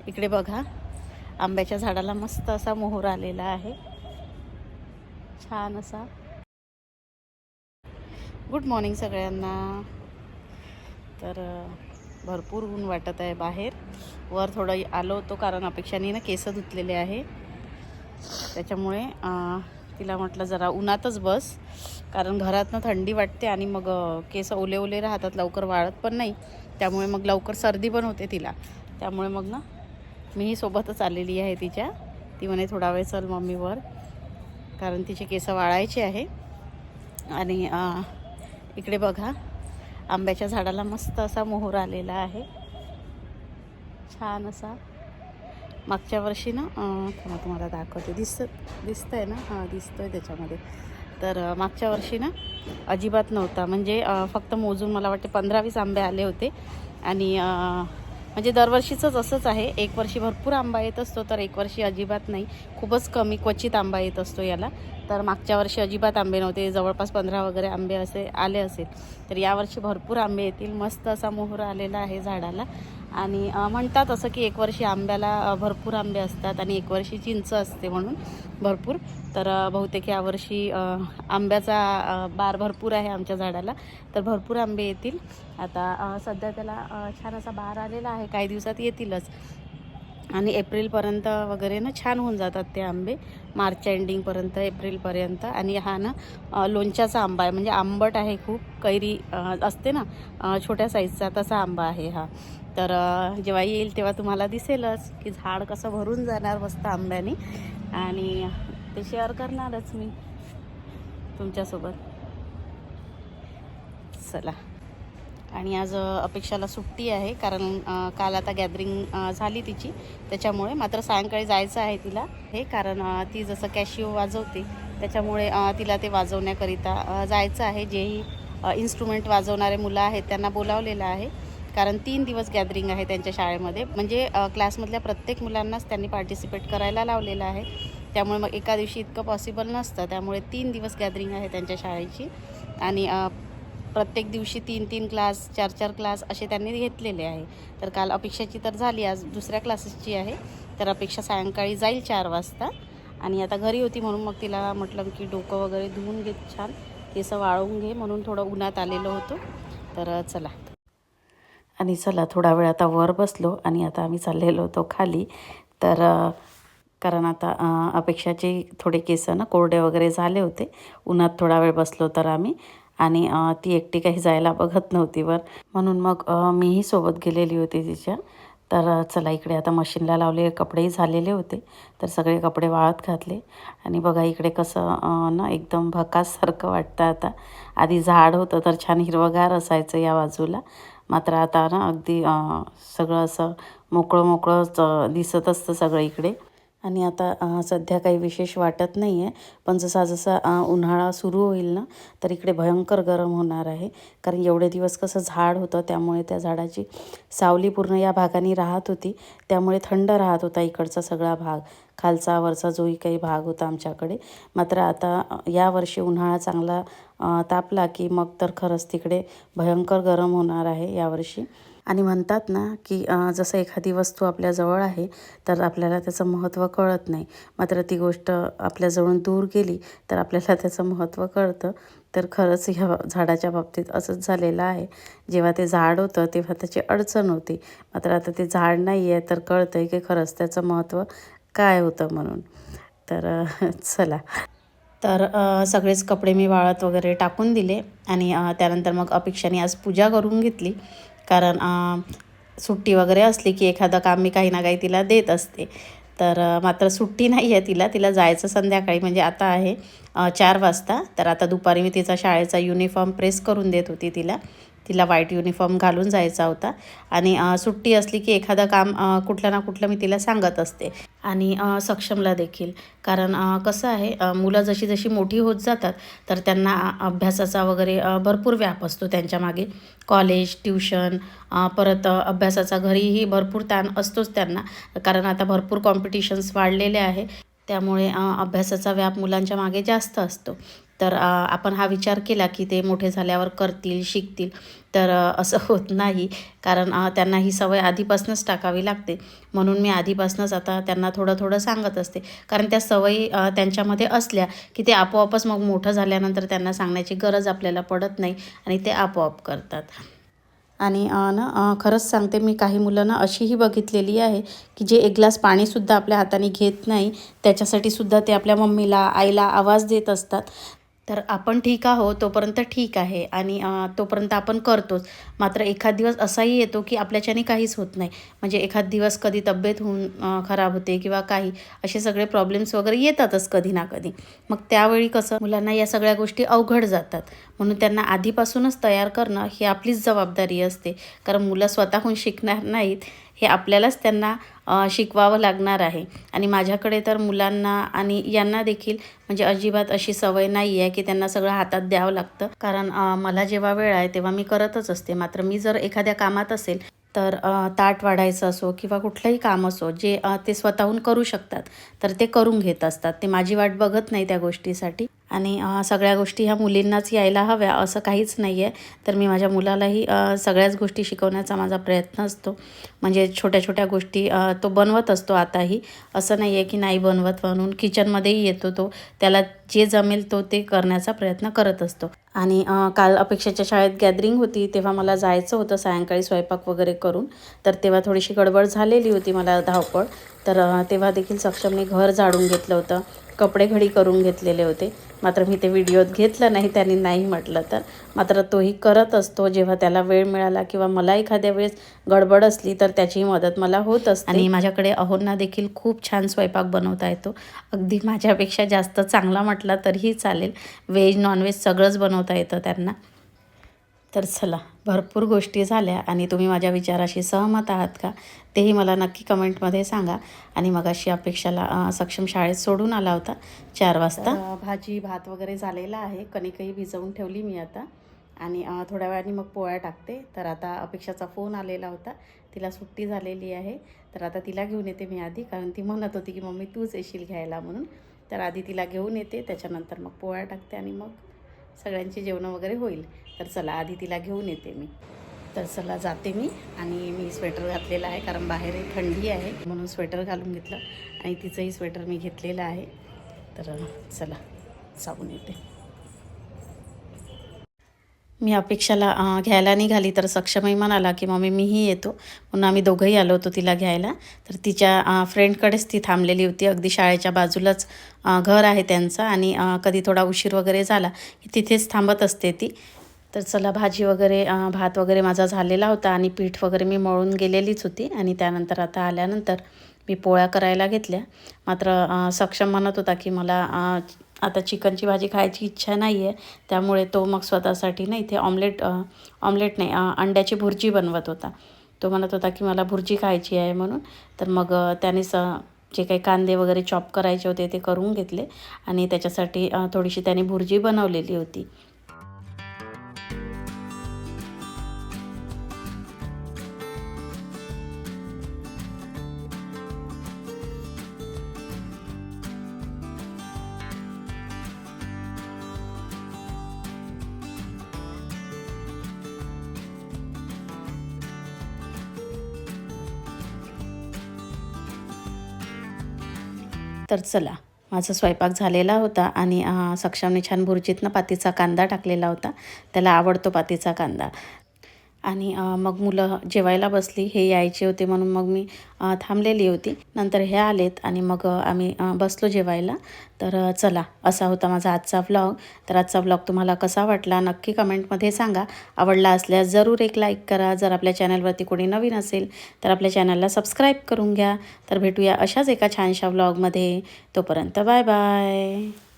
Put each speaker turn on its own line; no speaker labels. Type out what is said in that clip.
इकडे बघा, आंब्याच्या झाडाला मस्त असा मोहर आलेला आहे, छान असा। गुड मॉर्निंग सगळ्यांना। तर भरपूर ऊन वाटत आहे बाहेर। वर थोडं आलो होतो कारण अपेक्षाने ना केस धुतलेले आहे, त्याच्यामुळे तिला म्हटलं जरा उन्हातच बस, कारण घरातनं थंडी वाटते आणि मग केस ओले ओले राहतात, लवकर वाळत पण नाही, त्यामुळे मग लवकर सर्दी पण होते तिला। त्यामुळे मग ना मीही सोबतच आलेली आहे तिच्या। ती म्हणे थोडा वेळ चल मम्मीवर, कारण तिचे केस वाळायचे आहे। आणि इकडे बघा, आंब्याच्या झाडाला मस्त असा मोहर आलेला आहे, छान असा। मागच्या वर्षी ना तुम्हाला दाखवते, दिसतंय ना, हां दिसतोय त्याच्यामध्ये। तर मागच्या वर्षी ना अजिबात नव्हता, म्हणजे फक्त मोजून मला वाटते 15-20 आंबे आले होते। आणि म्हणजे दरवर्षीचंच असंच आहे, एक वर्षी भरपूर आंबा येत असतो तर एक वर्षी अजिबात नाही, खूपच कमी क्वचित आंबा येत असतो याला। तर मागच्या वर्षी अजिबात आंबे नव्हते, जवळपास 15 वगैरे आंबे असे आले असेल। तर यावर्षी भरपूर आंबे येतील, मस्त असा मोहर आलेला आहे झाडाला। आणि म्हणतात असं की एक वर्षी आंब्याला भरपूर आंबे असतात आणि एक वर्षी चिंच असते म्हणून भरपूर। तर बहुतेक यावर्षी आंब्याचा बार भरपूर आहे आमच्या झाडाला, तर भरपूर आंबे येतील। आता सध्या त्याला छान असा बार आलेला आहे, काही दिवसात येतीलच। आणि एप्रिलपर्यंत वगैरे ना छान होऊन जातात ते आंबे, मार्चच्या एंडिंगपर्यंत, एप्रिलपर्यंत। आणि हा ना लोणच्याचा आंबा आहे, म्हणजे आंबट आहे खूप, कैरी असते ना छोट्या साईजचा, तसा आंबा आहे हा। तर जेव्हा येईल तेव्हा तुम्हाला दिसेलच की झाड कसं भरून जाणार मस्त आंब्याने, आणि ते शेअर करणारच मी तुमच्यासोबत। चला, आणि आज अपेक्षाला सुट्टी आहे, कारण काल आता गॅदरिंग झाली तिची, त्याच्यामुळे। मात्र सायंकाळी जायचं आहे तिला, हे कारण ती जसं कॅशिओ वाजवते त्याच्यामुळे तिला ते वाजवण्याकरिता जायचं आहे। जेही इन्स्ट्रुमेंट वाजवणारे मुलं आहेत त्यांना बोलावलेलं आहे, कारण 3 दिवस गॅदरिंग आहे त्यांच्या शाळेमध्ये, म्हणजे क्लासमधल्या प्रत्येक मुलांनाच त्यांनी पार्टिसिपेट करायला लावलेलं आहे। त्यामुळे मग एका दिवशी इतकं पॉसिबल नसतं, त्यामुळे 3 दिवस गॅदरिंग आहे त्यांच्या शाळेची। आणि प्रत्येक दिवशी 3-3 क्लास, 4-4 क्लास असे त्यांनी घेतलेले आहे। तर काल अपेक्षाची तर झाली, आज दुसऱ्या क्लासेसची आहे। तर अपेक्षा सायंकाळी जाईल 4 वाजता। आणि आता घरी होती म्हणून मग तिला म्हटलं की डोकं वगैरे धुवून घे, छान केस वाळवून घे, म्हणून थोडं उन्हात आलेलो होतो। तर चला, आणि चला थोडा वेळ आता वर बसलो आणि आता आम्ही चाललेलो होतो खाली। तर कारण आता अपेक्षाचे थोडे केस ना कोरडे वगैरे झाले होते, उन्हात थोडा वेळ बसलो तर आम्ही। आणि ती एकटी काही जायला बघत नव्हती वर, म्हणून मग मीही सोबत गेलेली होती तिच्या। तर चला, इकडे आता मशीनला लावले कपडेही झालेले होते, तर सगळे कपडे वाळत घातले। आणि बघा इकडे कसं ना एकदम भकाससारखं वाटतं आता। आधी झाड होतं तर छान हिरवगार असायचं या बाजूला, मात्र आता ना अगदी सगळं असं मोकळं मोकळंच दिसत असतं सगळं इकडे। आणि आता सध्या काही विशेष वाटत नाही आहे, पण जसा जसा उन्हाळा सुरू होईल ना तर इकडे भयंकर गरम होणार आहे, कारण एवढे दिवस कसं झाड होतं त्यामुळे त्या झाडाची सावली पूर्ण या भागाने राहत होती, त्यामुळे थंड राहत होता इकडचा सगळा भाग, खालचा वरचा जोही काही भाग होता आमच्याकडे। मात्र आता यावर्षी उन्हाळा चांगला तापला की मग तर खरंच तिकडे भयंकर गरम होणार आहे यावर्षी। आणि म्हणतात ना की जसं एखादी वस्तू आपल्याजवळ आहे तर आपल्याला त्याचं महत्त्व कळत नाही, मात्र ती गोष्ट आपल्याजवळून दूर गेली तर आपल्याला त्याचं महत्त्व कळतं। तर खरंच ह्या झाडाच्या बाबतीत असंच झालेलं आहे, जेव्हा ते झाड होतं तेव्हा त्याची अडचण होती, मात्र आता ते झाड नाही आहे तर कळतं आहे की खरंच त्याचं महत्त्व काय होतं म्हणून। तर चला, तर सगळेच कपडे मी वाळत वगैरे टाकून दिले। आणि त्यानंतर मग अपेक्षाने आज पूजा करून घेतली, कारण सुट्टी वगैरे असली की एखादं काम मी काही ना काही तिला देत असते। तर मात्र सुट्टी नाही आहे तिला जायचं संध्याकाळी, म्हणजे आता आहे 4 वाजता। तर आता दुपारी मी तिचा शाळेचा युनिफॉर्म प्रेस करून देत होती तिला व्हाईट युनिफॉर्म घालून जायचा होता। आणि सुट्टी असली की एखादं काम कुठलं ना कुठलं मी तिला सांगत असते, आणि सक्षमला देखील। कारण कसं आहे, मुलं जशी जशी मोठी होत जातात तर त्यांना अभ्यासाचा वगैरे भरपूर व्याप असतो त्यांच्या मागे, कॉलेज, ट्युशन, परत अभ्यासाचा घरीही भरपूर ताण असतोच त्यांना, कारण आता भरपूर कॉम्पिटिशन्स वाढलेले आहे, त्यामुळे अभ्यासाचा व्याप मुलांच्या मागे जास्त असतो। तर आपण हा विचार केला की ते मोठे झाल्यावर करतील, शिकतील, तर असं होत नाही. कारण त्यांना ही सवय आधीपासूनच टाकावी लागते. म्हणून मी आधीपासूनच आता त्यांना थोडं थोडं सांगत असते. कारण त्या सवयी त्यांच्यामध्ये असल्या की ते आपोआपच मग मोठं झाल्यानंतर त्यांना सांगण्याची गरज आपल्याला पडत नाही आणि ते आपोआप करतात. आणि खरंच सांगते, मी काही मुलं अशीही बघितलेली आहे की जे एक ग्लास पाणीसुद्धा आपल्या हाताने घेत नाही, त्याच्यासाठी सुद्धा ते आपल्या मम्मीला, आईला आवाज देत असतात. तर आपण ठीक आहोत तोपर्यंत ठीक आहे आणि तोपर्यंत आपण करतोच. मात्र एखाद दिवस असाही येतो की आपल्याच्याने काहीच होत नाही. म्हणजे एखाद दिवस कधी तब्येत होऊन खराब होते किंवा काही असे सगळे प्रॉब्लेम्स वगैरे येतातच कधी ना कधी. मग त्यावेळी कसं मुलांना या सगळ्या गोष्टी अवघड जातात. म्हणून त्यांना आधीपासूनच तयार करणं ही आपलीच जबाबदारी असते. कारण मुलं स्वतःहून शिकणार नाहीत, हे आपल्यालाच त्यांना शिकवावं लागणार आहे. आणि माझ्याकडे तर मुलांना आणि यांना देखील म्हणजे अजिबात अशी सवय नाही आहे की त्यांना सगळं हातात द्यावं लागतं. कारण मला जेव्हा वेळ आहे तेव्हा मी करतच असते. मात्र मी जर एखाद्या कामात असेल तर ताट वाढायचं असो किंवा कुठलंही काम असो जे ते स्वतःहून करू शकतात, तर ते करून घेत असतात. ते माझी वाट बघत नाही त्या गोष्टीसाठी. आणि सगळ्या गोष्टी ह्या मुलींनाच यायला हव्या असं काहीच नाही आहे. तर मी माझ्या मुलालाही सगळ्याच गोष्टी शिकवण्याचा माझा प्रयत्न असतो. म्हणजे छोट्या छोट्या गोष्टी तो बनवत असतो आताही. असं नाही आहे की नाही बनवत म्हणून. किचनमध्येही येतो तो. त्याला जे जमेल तो ते करण्याचा प्रयत्न करत असतो. आणि काल अपेक्षाच्या शाळेत गॅदरिंग होती, तेव्हा मला जायचं होतं सायंकाळी स्वयंपाक वगैरे करून. तर तेव्हा थोडीशी गडबड झालेली होती, मला धावपळ. तर तेव्हा देखील सक्षमने घर झाडून घेतलं होतं, कपडे घडी करून घेतलेले होते. मात्र मी ते व्हिडिओत घेतलं नाही, त्यांनी नाही म्हटलं तर. मात्र तोही करत असतो जेव्हा त्याला वेळ मिळाला किंवा मला एखाद्या वेळेस गडबड असली तर त्याची मदत मला होत असते. आणि माझ्याकडे अहोंना देखील खूप छान स्वयंपाक बनवता येतो. अगदी माझ्यापेक्षा जास्त चांगला म्हटला तरीही चालेल. व्हेज नॉनव्हेज सगळंच बनवता येतं त्यांना. तर चला, भरपूर गोष्टी झाल्या आणि तुम्ही माझ्या विचाराशी सहमत आहात का, तेही मला नक्की कमेंटमध्ये सांगा. आणि मगाशी अपेक्षाला सक्षम शाळेत सोडून आला होता 4 वाजता. भाजी भात वगैरे झालेला आहे, कणिकही भिजवून ठेवली मी आता. आणि थोड्या वेळाने मग पोळ्या टाकते. तर आता अपेक्षाचा फोन आलेला होता, तिला सुट्टी झालेली आहे. तर आता तिला घेऊन येते मी आधी, कारण ती म्हणत होती की मम्मी तूच येशील घ्यायला म्हणून. तर आधी तिला घेऊन येते, त्याच्यानंतर मग पोळ्या टाकते आणि मग सगळ्यांची जेवणं वगैरे होईल. तर चला आधी तिला घेऊन येते मी. तर चला जाते मी. आणि मी स्वेटर घातलेला आहे कारण बाहेरही थंडी आहे, म्हणून स्वेटर घालून घेतलं. आणि तिचंही स्वेटर मी घेतलेलं आहे. तर चला जाऊन येते. मी अपेक्षाला घ्यायला निघाली तर सक्षमही म्हणाला की मम्मी मीही येतो. म्हणून आम्ही दोघंही आलो होतो तिला घ्यायला. तर तिच्या फ्रेंडकडेच ती थांबलेली होती. अगदी शाळेच्या बाजूलाच घर आहे त्यांचं. आणि कधी थोडा उशीर वगैरे झाला की तिथेच थांबत असते ती. तर चला, भाजी वगैरे भात वगैरे माझा झालेला होता आणि पीठ वगैरे मी मळून गेलेलीच होती. आणि त्यानंतर आता आल्यानंतर मी पोळ्या करायला घेतल्या. मात्र सक्षम म्हणत होता की मला आता चिकनची भाजी खायची इच्छा नाही आहे. त्यामुळे तो मग स्वतःसाठी ना इथे ऑमलेट नाही, अंड्याची भुर्जी बनवत होता. तो म्हणत होता की मला भुर्जी खायची आहे म्हणून. तर मग त्यानेच जे काही कांदे वगैरे चॉप करायचे होते ते करून घेतले. आणि त्याच्यासाठी थोडीशी त्याने भुर्जी बनवलेली होती. तर चला, माझा स्वयंपाक झालेला होता आणि सक्षमने छान भुर्जीतनं पातीचा कांदा टाकलेला होता. त्याला आवडतो पातीचा कांदा. आणि मग मुलं जेवायला बसली, हे यायचे होते म्हणून मग मी थांबलेली होती. नंतर हे आलेत आणि मग आम्ही बसलो जेवायला. तर चला, असा होता माझा आजचा व्लॉग. तर आजचा व्लॉग तुम्हाला कसा वाटला नक्की कमेंटमध्ये सांगा. आवडला असल्यास जरूर एक लाईक करा. जर आपल्या चॅनलवरती कोणी नवीन असेल तर आपल्या चॅनलला सबस्क्राईब करून घ्या. तर भेटूया अशाच एका छानशा व्लॉगमध्ये. तोपर्यंत बाय बाय.